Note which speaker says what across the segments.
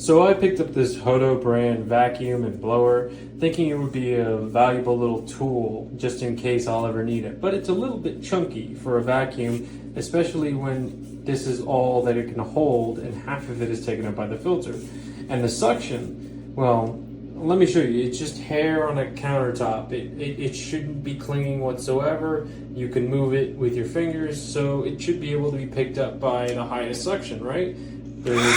Speaker 1: So I picked up this HOTO brand vacuum and blower, thinking it would be a valuable little tool just in case I'll ever need it. But it's a little bit chunky for a vacuum, especially when this is all that it can hold and half of it is taken up by the filter. And the suction, well, let me show you. It's just hair on a countertop. It shouldn't be clinging whatsoever. You can move it with your fingers, so it should be able to be picked up by the highest suction, right? There we go.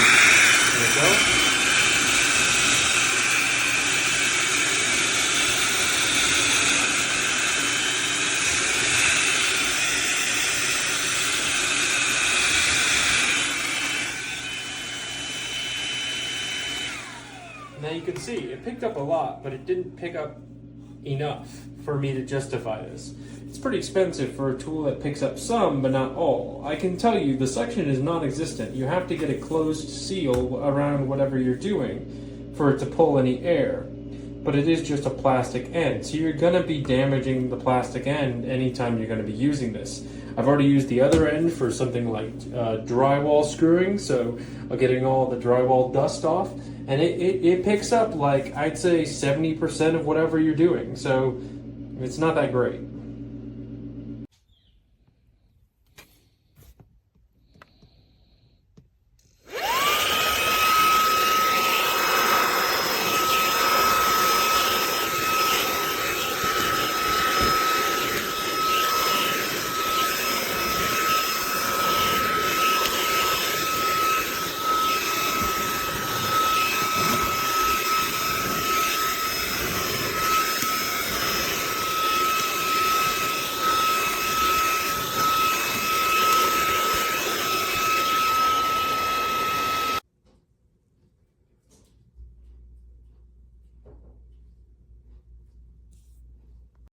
Speaker 1: Now you can see it picked up a lot, but it didn't pick up enough for me to justify this. It's pretty expensive for a tool that picks up some, but not all. I can tell you the suction is non-existent. You have to get a closed seal around whatever you're doing for it to pull any air. But it is just a plastic end, so you're gonna be damaging the plastic end anytime you're gonna be using this. I've already used the other end for something like drywall screwing, so getting all the drywall dust off, and it picks up like, I'd say 70% of whatever you're doing, so it's not that great.